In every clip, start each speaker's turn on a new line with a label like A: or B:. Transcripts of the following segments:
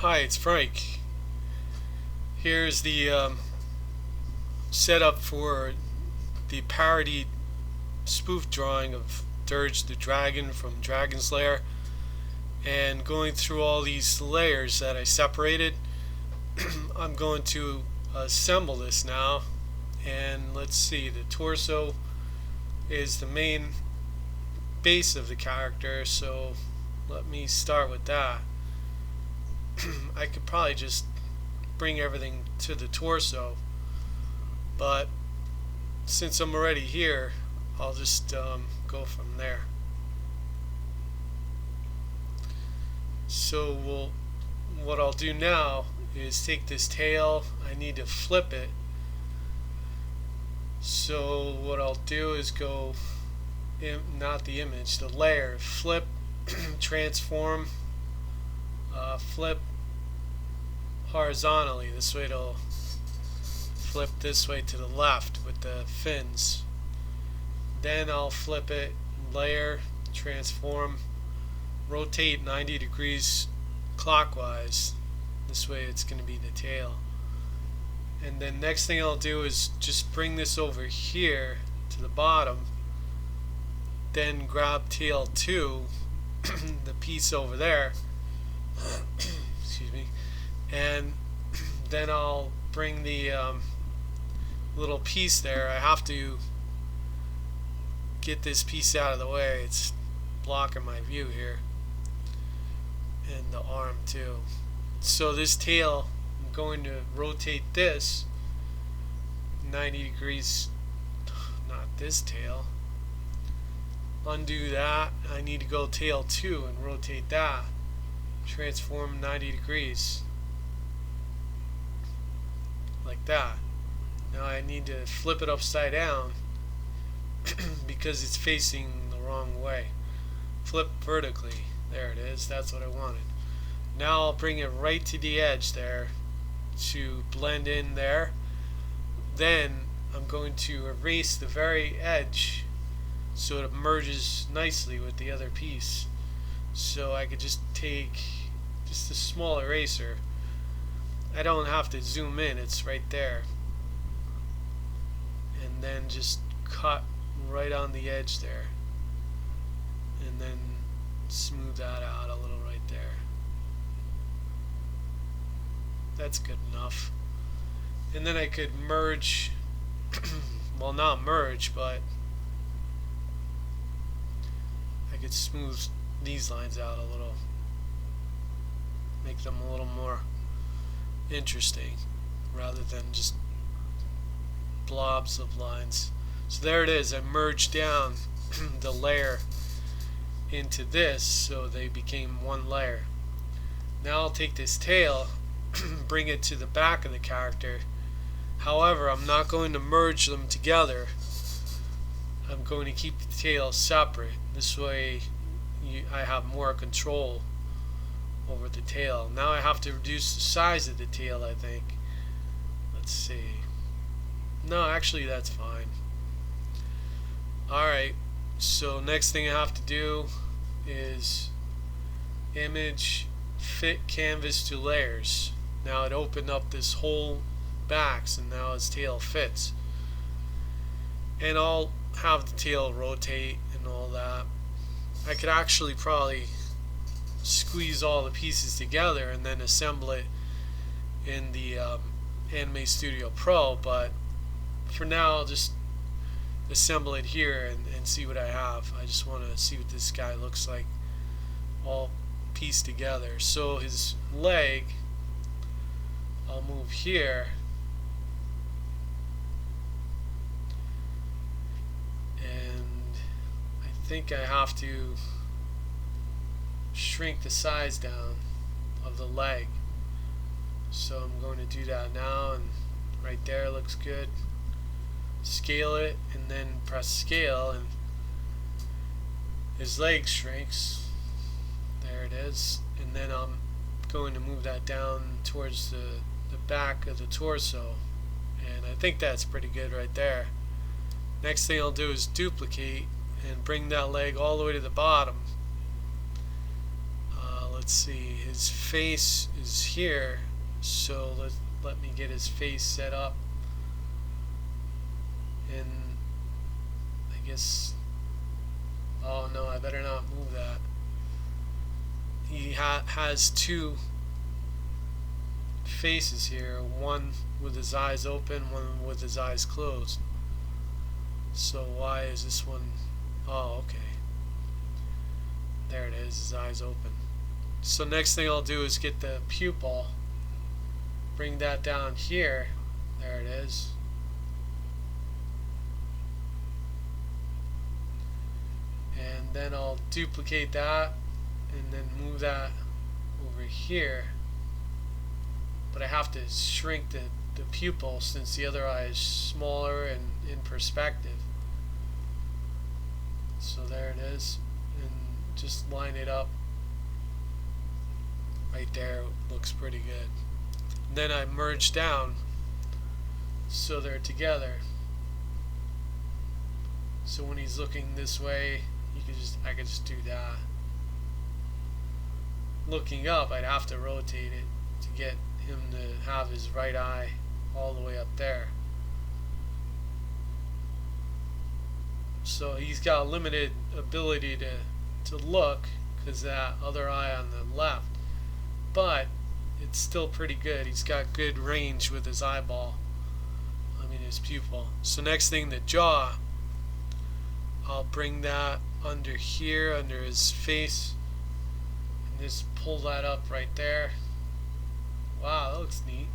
A: Hi, it's Frank. Here's the setup for the parodied spoof drawing of Dirge the Dragon from Dragon's Lair, and going through all these layers that I separated. I'm going to assemble this now, and let's see, the torso is the main base of the character, so let me start with that. I could probably just bring everything to the torso, but since I'm already here, I'll just go from there. So what I'll do now is take this tail. I need to flip it. So what I'll do is go, not the image, the layer, flip, transform, flip horizontally. This way it'll flip this way to the left with the fins. Then I'll flip it, layer, transform, rotate 90 degrees clockwise. This way it's going to be the tail. And then next thing I'll do is just bring this over here to the bottom, then grab tail 2, the piece over there, excuse me, and then I'll bring the little piece there. I have to get this piece out of the way, it's blocking my view here, and the arm too. So this tail, I'm going to rotate this 90 degrees, not this tail, undo that. I need to go tail 2 and rotate that, transform 90 degrees like that. Now I need to flip it upside down because it's facing the wrong way. Flip vertically, there it is, that's what I wanted. Now I'll bring it right to the edge there to blend in there. Then I'm going to erase the very edge so it merges nicely with the other piece. So I could just take just a small eraser. I don't have to zoom in, it's right there. And then just cut right on the edge there. And then smooth that out a little right there. That's good enough. And then I could merge, well, not merge, but I could smooth these lines out a little, make them a little more interesting rather than just blobs of lines. So there it is, I merged down the layer into this so they became one layer. Now I'll take this tail, bring it to the back of the character. However, I'm not going to merge them together. I'm going to keep the tail separate. This way I have more control over the tail. Now I have to reduce the size of the tail, I think. Let's see. No, actually that's fine. Alright, so next thing I have to do is image, fit canvas to layers. Now it opened up this whole back, so now his tail fits. And I'll have the tail rotate and all that. I could actually probably squeeze all the pieces together and then assemble it in the Anime Studio Pro, but for now I'll just assemble it here and see what I have. I just want to see what this guy looks like all pieced together. So his leg, I'll move here, and I think I have to shrink the size down of the leg. So I'm going to do that now, and right there looks good. Scale it and then press scale, and his leg shrinks. There it is. And then I'm going to move that down towards the back of the torso, and I think that's pretty good right there. Next thing I'll do is duplicate and bring that leg all the way to the bottom. let's see, his face is here, so let me get his face set up, and I guess, oh no, I better not move that. He has two faces here, one with his eyes open, one with his eyes closed. So why is this one? Oh, okay. There it is, his eyes open. So next thing I'll do is get the pupil, bring that down here. There it is. And then I'll duplicate that and then move that over here. But I have to shrink the pupil since the other eye is smaller and in perspective. So there it is. And just line it up right there. Looks pretty good. And then I merge down so they're together. So when he's looking this way, I could just do that. Looking up, I'd have to rotate it to get him to have his right eye all the way up there. So he's got a limited ability to look because that other eye on the left, but it's still pretty good. He's got good range with his eyeball, his pupil. So next thing, the jaw, I'll bring that under here, under his face, and just pull that up right there. Wow, that looks neat.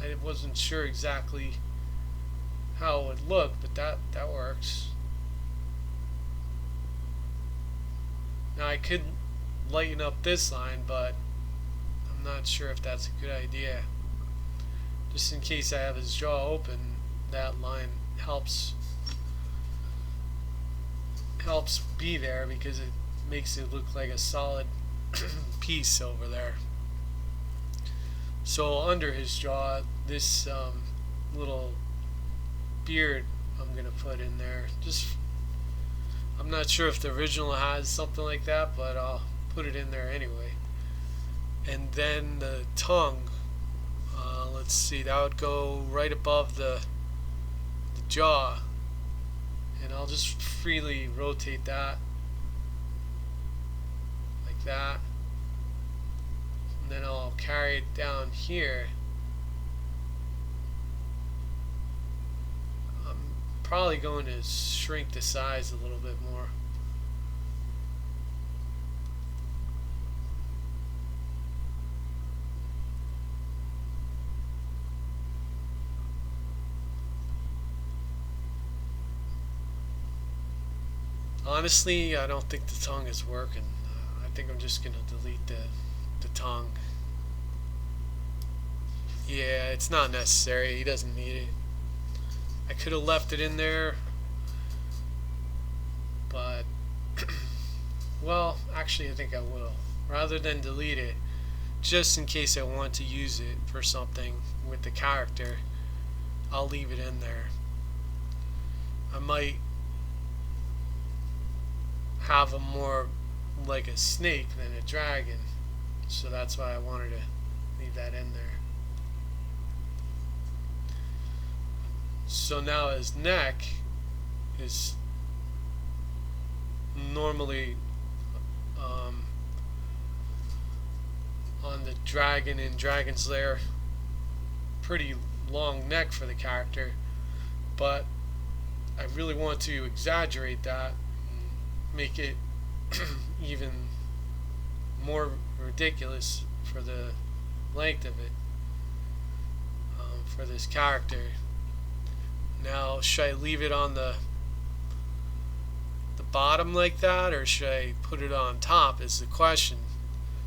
A: I wasn't sure exactly how it would look, but that works. Now I could lighten up this line, but I'm not sure if that's a good idea. Just in case I have his jaw open, that line helps be there because it makes it look like a solid piece over there. So under his jaw, this little beard I'm gonna put in there. I'm not sure if the original has something like that, but I'll put it in there anyway. And then the tongue, let's see, that would go right above the jaw, and I'll just freely rotate that like that, and then I'll carry it down here. I'm probably going to shrink the size a little bit more. Honestly, I don't think the tongue is working. I think I'm just going to delete the tongue. Yeah, it's not necessary. He doesn't need it. I could have left it in there, but well, actually I think I will. Rather than delete it, just in case I want to use it for something with the character, I'll leave it in there. I might have him more like a snake than a dragon, so that's why I wanted to leave that in there. So now his neck is normally on the dragon in Dragon's Lair, pretty long neck for the character, but I really want to exaggerate that, make it even more ridiculous for the length of it, for this character. Now, should I leave it on the bottom like that, or should I put it on top is the question.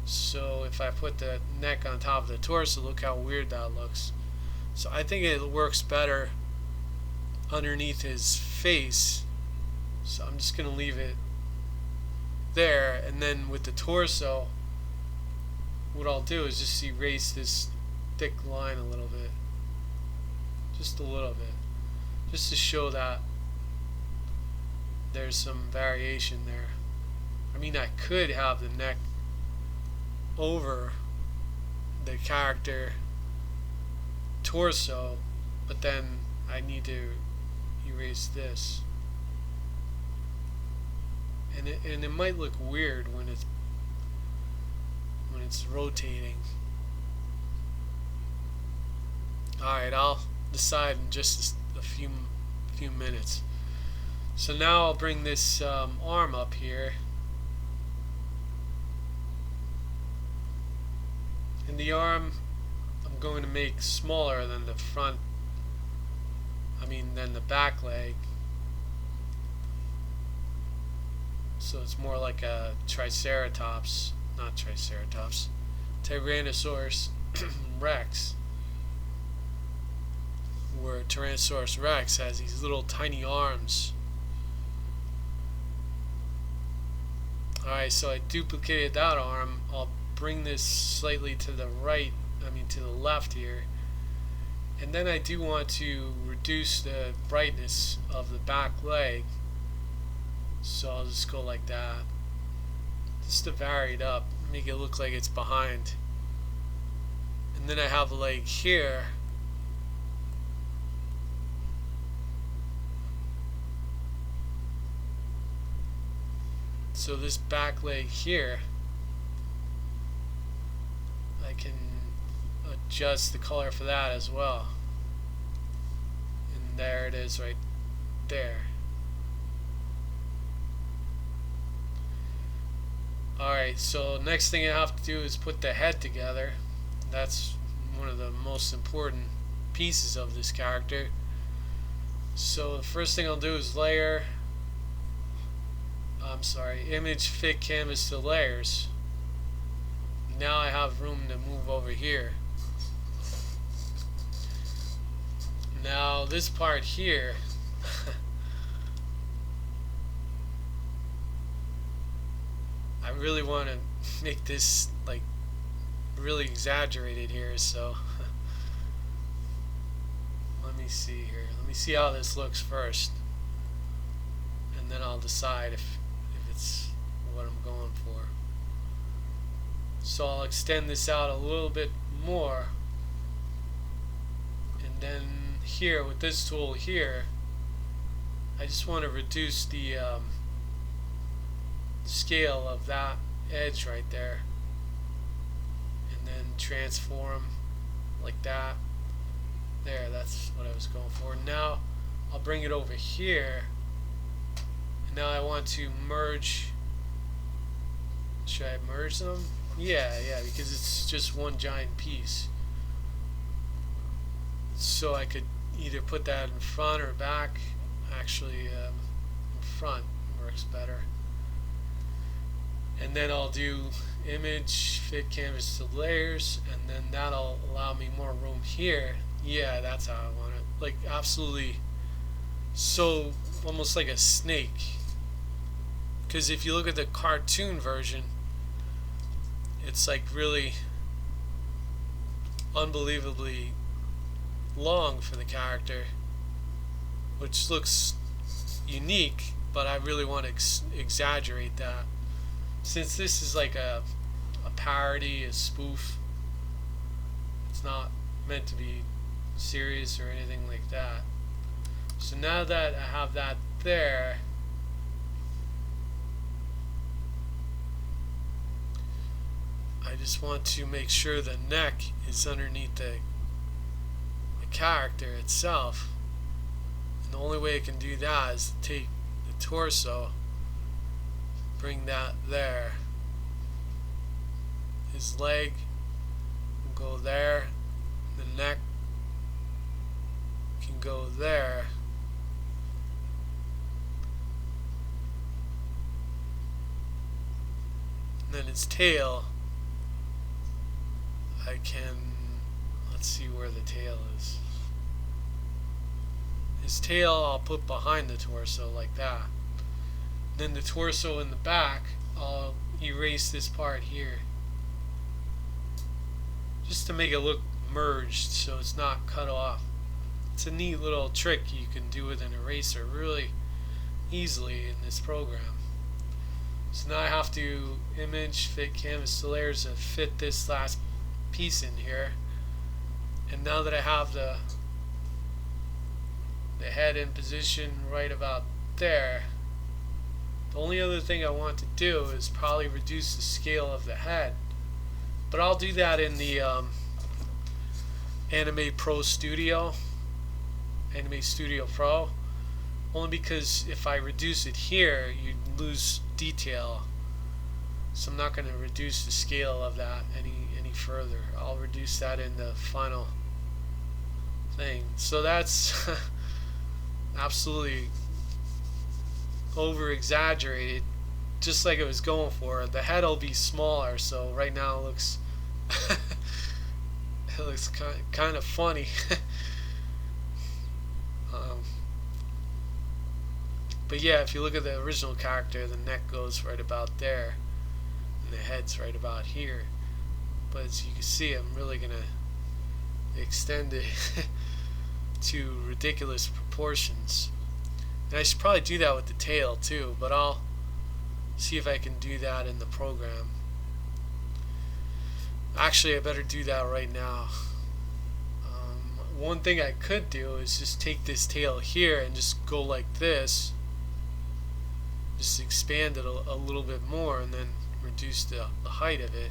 A: So if I put the neck on top of the torso, look how weird that looks. So I think it works better underneath his face, so I'm just going to leave it there. And then with the torso, what I'll do is just erase this thick line a little bit, just a little bit, just to show that there's some variation there. I mean, I could have the neck over the character torso, but then I need to erase this. And it might look weird when it's rotating. Alright, I'll decide in just a few minutes. So now I'll bring this arm up here. And the arm I'm going to make smaller than the front, than the back leg. So it's more like a Tyrannosaurus Rex. Where Tyrannosaurus Rex has these little tiny arms. Alright, so I duplicated that arm. I'll bring this slightly to the right, to the left here. And then I do want to reduce the brightness of the back leg. So I'll just go like that. Just to vary it up, make it look like it's behind. And then I have the leg here. So this back leg here, I can adjust the color for that as well. And there it is right there. Alright, so next thing I have to do is put the head together. That's one of the most important pieces of this character. So the first thing I'll do is image fit canvas to layers. Now I have room to move over here. Now this part here I really want to make this like really exaggerated here, so let me see here. Let me see how this looks first, and then I'll decide if it's what I'm going for. So I'll extend this out a little bit more, and then here with this tool here, I just want to reduce the scale of that edge right there, and then transform like that. There, that's what I was going for. Now I'll bring it over here, and now I want to merge. Should I merge them? Yeah, because it's just one giant piece. So I could either put that in front or back. Actually, in front works better. And then I'll do image fit canvas to layers, and then that'll allow me more room here. Yeah, that's how I want it. Like absolutely, so almost like a snake. Because if you look at the cartoon version, it's like really unbelievably long for the character, which looks unique, but I really want to exaggerate that. Since this is like a parody, a spoof, it's not meant to be serious or anything like that. So now that I have that there, I just want to make sure the neck is underneath the character itself. And the only way I can do that is to take the torso, bring that there. His leg will go there. The neck can go there. And then his tail, I can, let's see where the tail is. His tail I'll put behind the torso like that. Then the torso in the back, I'll erase this part here, just to make it look merged so it's not cut off. It's a neat little trick you can do with an eraser really easily in this program. So now I have to image fit canvas to layers to fit this last piece in here. And now that I have the head in position right about there, the only other thing I want to do is probably reduce the scale of the head. But I'll do that in the Anime Studio Pro, only because if I reduce it here, you lose detail. So I'm not going to reduce the scale of that any further. I'll reduce that in the final thing. So that's absolutely over exaggerated, just like it was going for. The head will be smaller, so right now it looks it looks kind of funny. But yeah, if you look at the original character, the neck goes right about there and the head's right about here. But as you can see, I'm really gonna extend it to ridiculous proportions. And I should probably do that with the tail too, but I'll see if I can do that in the program. Actually, I better do that right now. One thing I could do is just take this tail here and just go like this. Just expand it a little bit more and then reduce the height of it.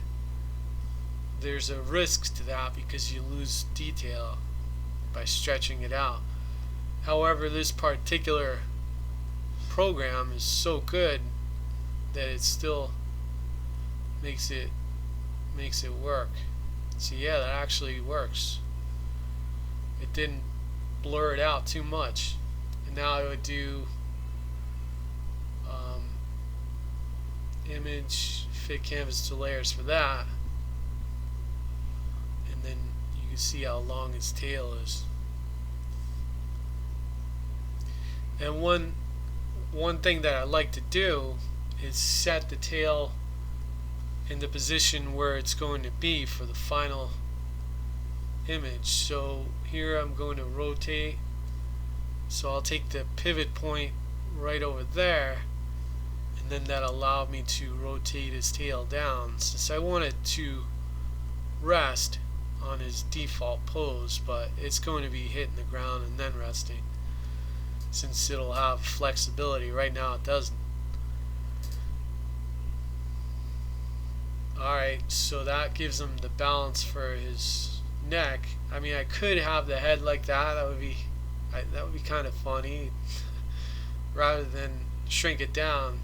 A: There's a risk to that because you lose detail by stretching it out. However, this particular program is so good that it still makes it work. So yeah, that actually works. It didn't blur it out too much. And now I would do image fit canvas to layers for that, and then you can see how long its tail is. And one thing that I like to do is set the tail in the position where it's going to be for the final image. So here I'm going to rotate, so I'll take the pivot point right over there, and then that allowed me to rotate his tail down, since I want it to rest on his default pose, but it's going to be hitting the ground and then resting, since it'll have flexibility. Right now it doesn't. Alright, so that gives him the balance for his neck. I mean, I could have the head like that. That would be kind of funny. Rather than shrink it down,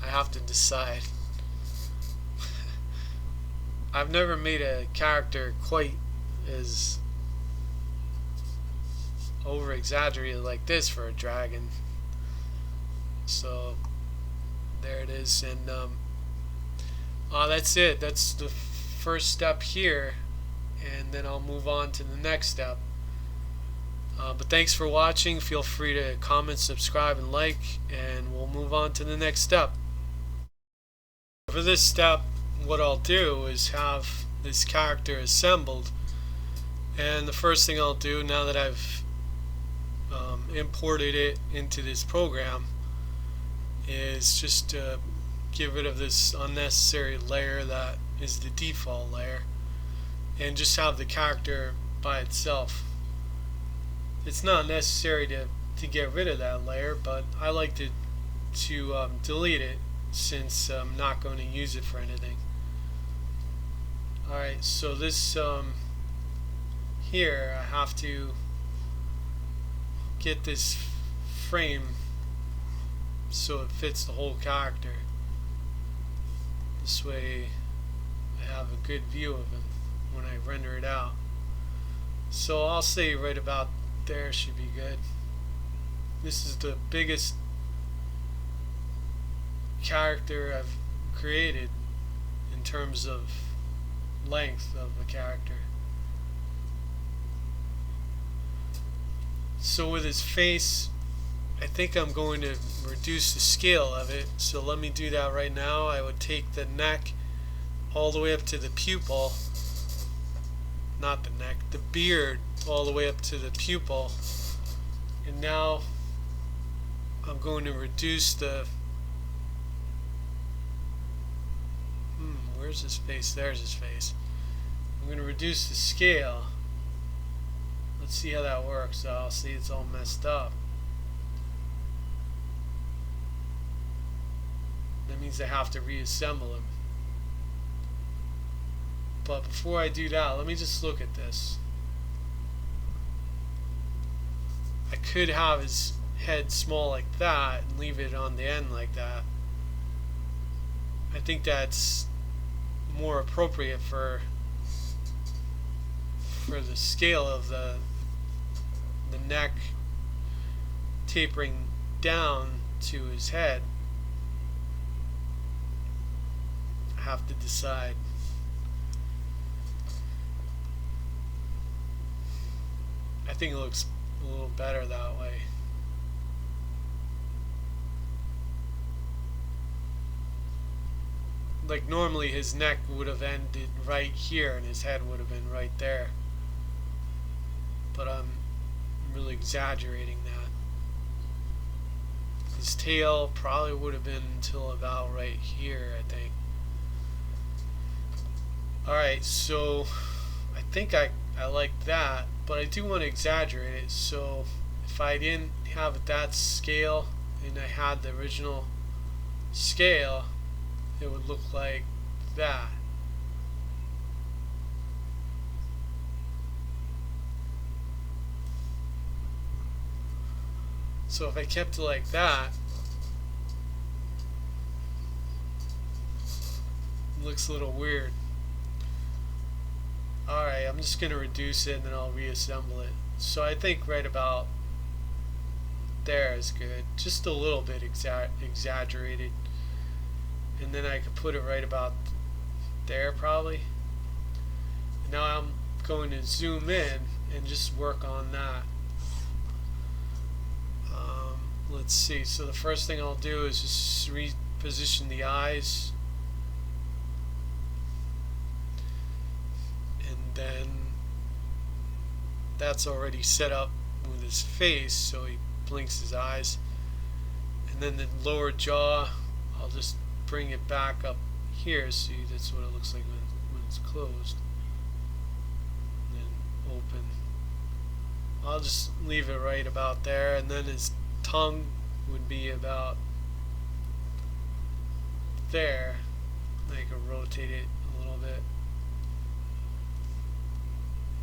A: I have to decide. I've never made a character quite as over exaggerated like this for a dragon. So there it is, and that's it. That's the first step here, and then I'll move on to the next step. But thanks for watching. Feel free to comment, subscribe, and like, and we'll move on to the next step. For this step, what I'll do is have this character assembled, and the first thing I'll do, now that I've imported it into this program, is just get rid of this unnecessary layer that is the default layer, and just have the character by itself. It's not necessary to get rid of that layer, but I like to delete it, since I'm not going to use it for anything. Alright, so this here, I have to get this frame so it fits the whole character. This way I have a good view of him when I render it out. So I'll say right about there should be good. This is the biggest character I've created in terms of length of a character. So with his face, I think I'm going to reduce the scale of it. So let me do that right now. I would take the neck all the way up to the pupil, not the neck, the beard all the way up to the pupil, and now I'm going to reduce the where's his face? There's his face. I'm going to reduce the scale. Let's see how that works. I'll see it's all messed up. That means I have to reassemble him. But before I do that, let me just look at this. I could have his head small like that and leave it on the end like that. I think that's more appropriate for the scale of the neck tapering down to his head. I have to decide. I think it looks a little better that way. Like normally his neck would have ended right here and his head would have been right there. But I'm really exaggerating that. His tail probably would have been until about right here, I think. Alright, so I think I like that, but I do want to exaggerate it. So if I didn't have it that scale and I had the original scale, it would look like that. So if I kept it like that, it looks a little weird. Alright, I'm just going to reduce it and then I'll reassemble it. So I think right about there is good. Just a little bit exaggerated. And then I could put it right about there probably. And now I'm going to zoom in and just work on that. Let's see, so the first thing I'll do is just reposition the eyes. And then that's already set up with his face, so he blinks his eyes. And then the lower jaw, I'll just bring it back up here. See, that's what it looks like when it's closed. And then open. I'll just leave it right about there, and then his tongue would be about there. I can rotate it a little bit.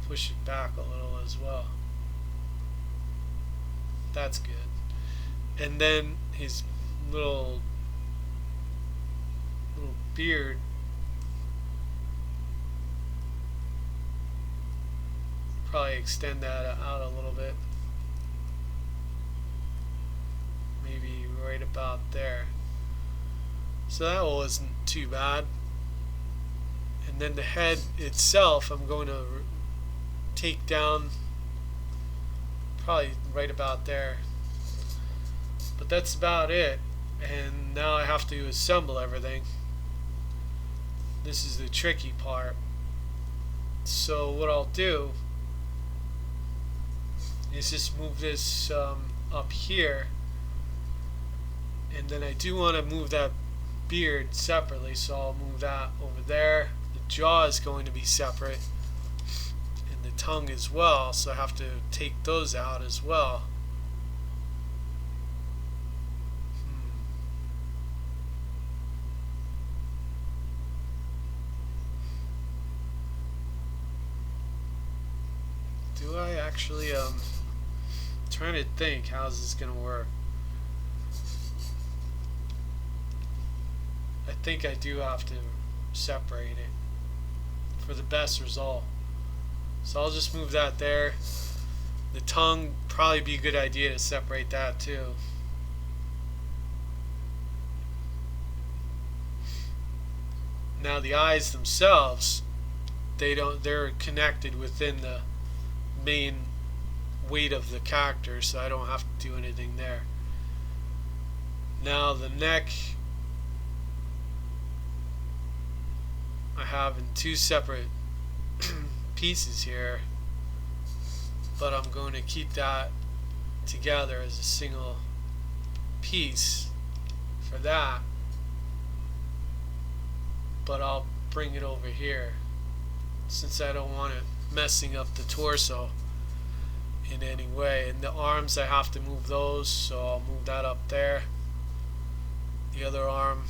A: Push it back a little as well. That's good. And then his little beard, probably extend that out a little bit. Maybe right about there. So that wasn't too bad. And then the head itself, I'm going to take down probably right about there. But that's about it. And now I have to assemble everything. This is the tricky part. So what I'll do is just move this up here. And then I do want to move that beard separately, so I'll move that over there. The jaw is going to be separate, and the tongue as well, so I have to take those out as well. Do I actually, trying to think, how's this going to work? I think I do have to separate it for the best result. So I'll just move that there. The tongue, probably be a good idea to separate that too. Now the eyes themselves, they're connected within the main weight of the character, so I don't have to do anything there. Now the neck, I have in two separate pieces here, but I'm going to keep that together as a single piece for that. But I'll bring it over here, since I don't want it messing up the torso in any way. And the arms, I have to move those, so I'll move that up there. The other arm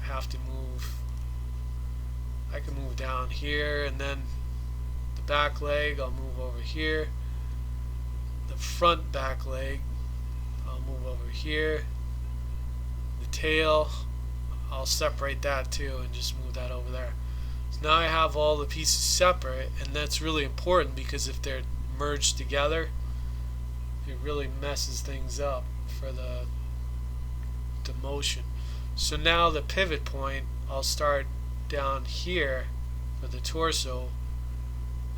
A: I have to move, I can move down here, and then the back leg I'll move over here. The front back leg I'll move over here. The tail, I'll separate that too and just move that over there. So now I have all the pieces separate, and that's really important because if they're merged together, it really messes things up for the motion. So now the pivot point, I'll start down here for the torso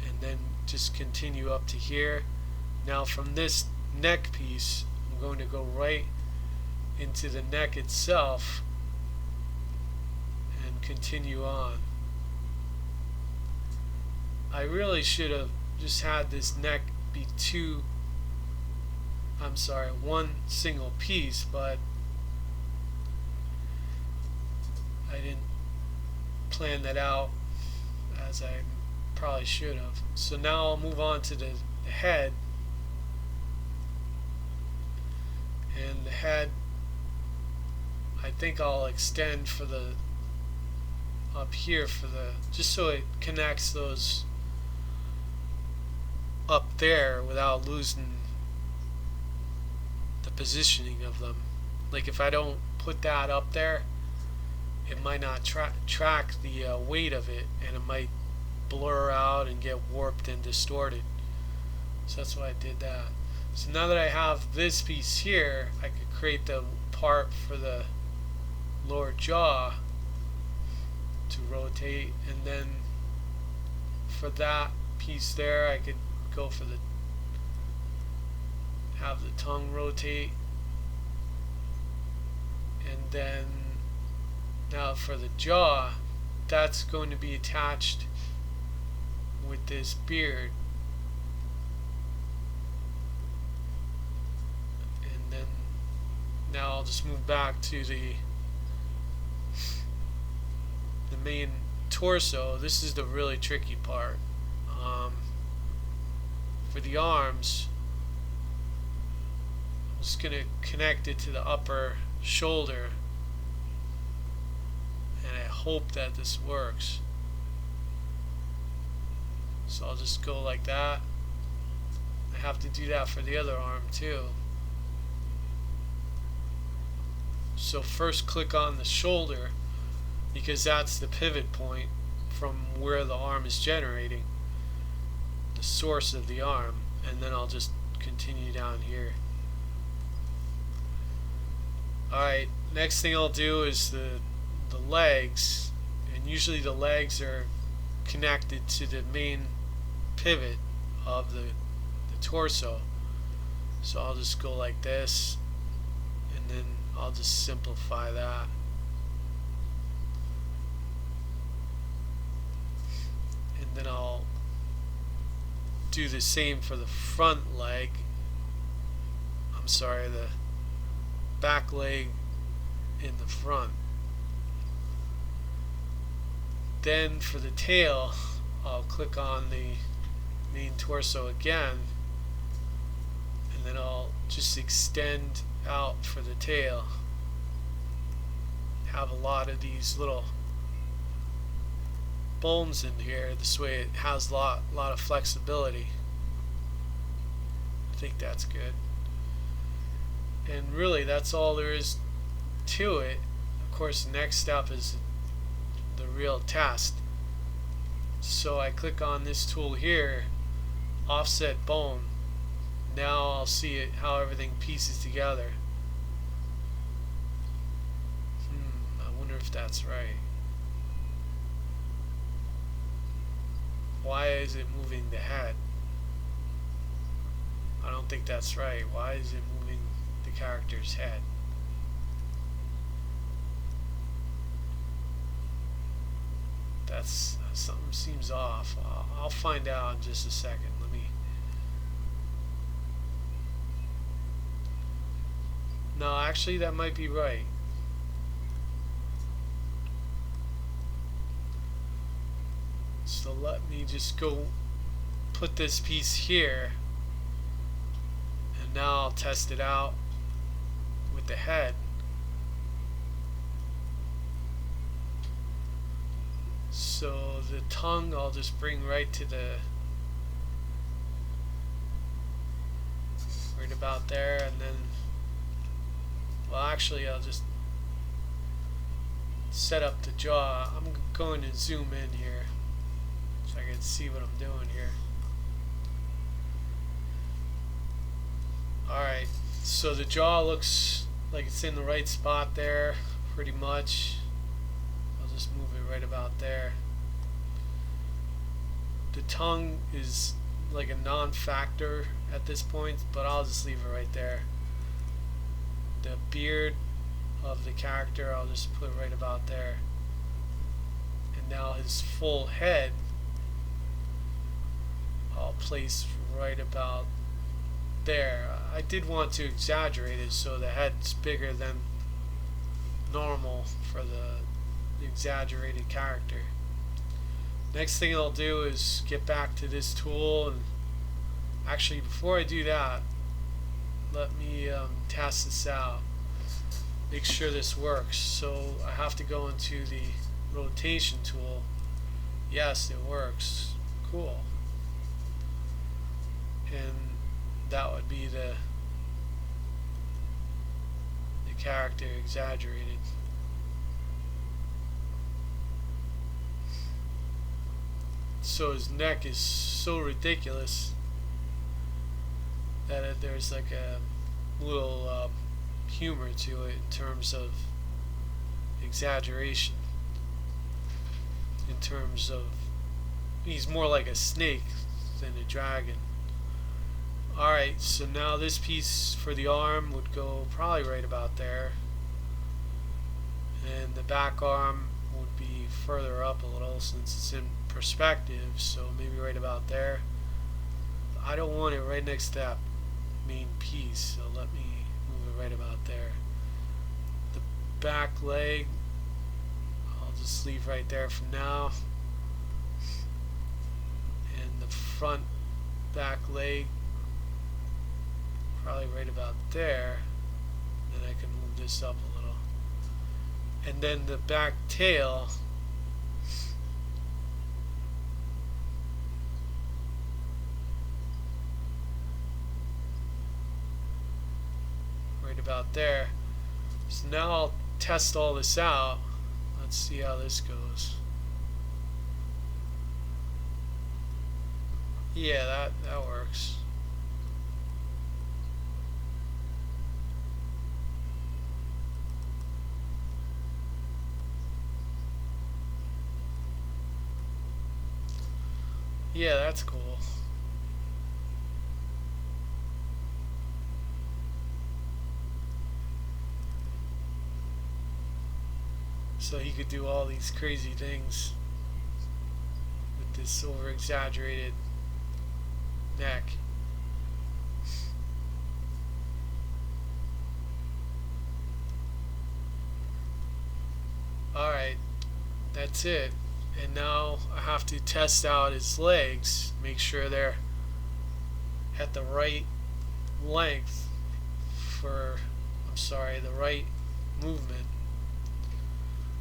A: and then just continue up to here. Now from this neck piece, I'm going to go right into the neck itself and continue on. I really should have just had this neck be one single piece, but I didn't plan that out as I probably should have. So now I'll move on to the head. And the head, I think I'll extend for the up here for the, just so it connects those up there without losing the positioning of them. Like if I don't put that up there, it might not track the weight of it, and it might blur out and get warped and distorted. So that's why I did that. So now that I have this piece here, I could create the part for the lower jaw to rotate, and then for that piece there, I could go for have the tongue rotate, and then now for the jaw, that's going to be attached with this beard. And then now I'll just move back to the main torso. This is the really tricky part. For the arms, I'm just going to connect it to the upper shoulder, and I hope that this works. So I'll just go like that. I have to do that for the other arm too. So first click on the shoulder, because that's the pivot point from where the arm is generating, the source of the arm, and then I'll just continue down here. Alright, next thing I'll do is the legs, and usually the legs are connected to the main pivot of the torso. So I'll just go like this, and then I'll just simplify that. And then I'll do the same for the front leg. The back leg in the front. Then for the tail, I'll click on the main torso again, and then I'll just extend out for the tail. Have a lot of these little bones in here. This way it has a lot of flexibility. I think that's good. And really that's all there is to it. Of course, the next step is the real test. So I click on this tool here, offset bone. Now I'll see it, how everything pieces together. I wonder if that's right. Why is it moving the head? I don't think that's right. Why is it moving the character's head? That's something seems off. I'll find out in just a second. No, actually that might be right. So let me just go put this piece here, and now I'll test it out with the head. So the tongue I'll just bring right to the right about there, and then, well, actually I'll just set up the jaw. I'm going to zoom in here so I can see what I'm doing here. Alright, so the jaw looks like it's in the right spot there, pretty much. I'll just move it right about there. The tongue is like a non-factor at this point, but I'll just leave it right there. The beard of the character I'll just put right about there. And now his full head I'll place right about there. I did want to exaggerate it so the head's bigger than normal for the exaggerated character. Next thing I'll do is get back to this tool, and actually before I do that, let me test this out, make sure this works. So I have to go into the rotation tool. Yes, it works. Cool. And that would be the character exaggerated. So his neck is so ridiculous that there's like a little humor to it in terms of exaggeration. In terms of, he's more like a snake than a dragon. Alright, so now this piece for the arm would go probably right about there. And the back arm would be further up a little since it's in perspective, so maybe right about there. I don't want it right next to that main piece, so let me move it right about there. The back leg I'll just leave right there for now. And the front back leg probably right about there. Then I can move this up a little. And then the back tail right about there. So now I'll test all this out. Let's see how this goes. Yeah, that works. Yeah, that's cool. So he could do all these crazy things with this over exaggerated neck. Alright, that's it. And now I have to test out his legs, make sure they're at the right length for, the right movement.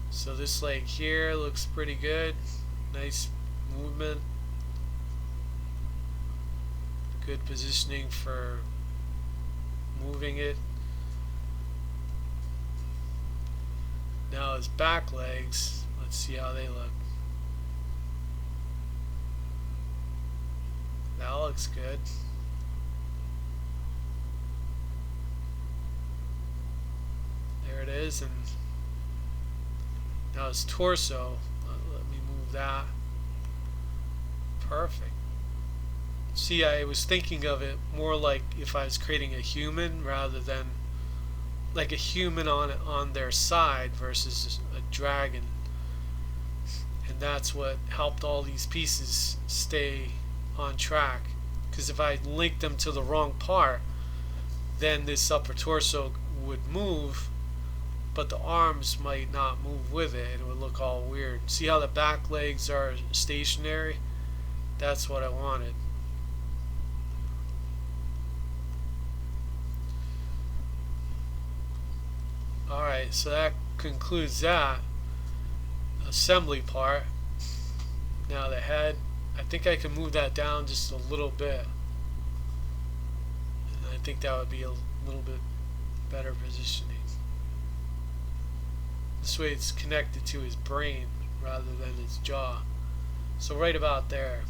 A: So this leg here looks pretty good, nice movement, good positioning for moving it. Now his back legs, let's see how they look. That looks good. There it is, and now his torso. Let me move that. Perfect. See, I was thinking of it more like if I was creating a human rather than like a human on their side versus a dragon. And that's what helped all these pieces stay on track, because if I linked them to the wrong part, then this upper torso would move, but the arms might not move with it. It would look all weird. See how the back legs are stationary? That's what I wanted. Alright, so that concludes that assembly part. Now the head, I think I can move that down just a little bit. And I think that would be a little bit better positioning. This way it's connected to his brain rather than his jaw. So right about there.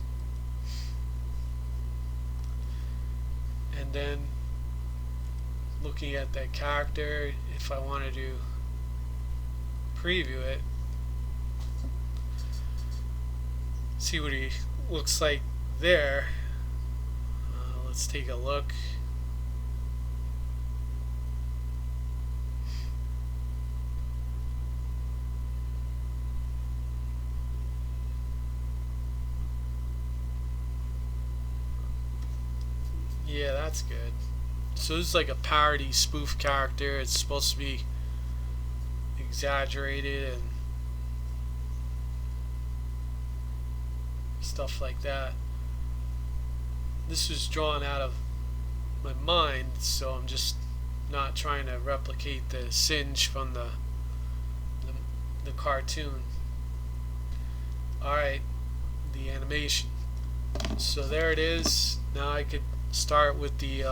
A: And then looking at that character, if I wanted to preview it, see what he looks like there. Let's take a look. Yeah, that's good. So this is like a parody spoof character. It's supposed to be exaggerated and stuff like that. This was drawn out of my mind, so I'm just not trying to replicate the Singe from the cartoon. Alright, the animation. So there it is. Now I could start with the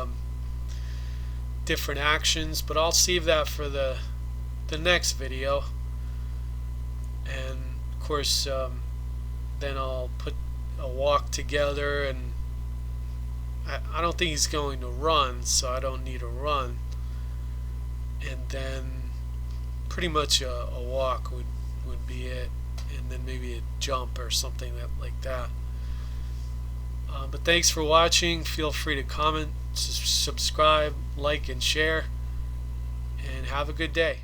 A: different actions, but I'll save that for the next video. And of course then I'll put a walk together, and I don't think he's going to run, so I don't need a run. And then pretty much a walk would be it, and then maybe a jump or something like that. But thanks for watching. Feel free to comment, subscribe, like, and share, and have a good day.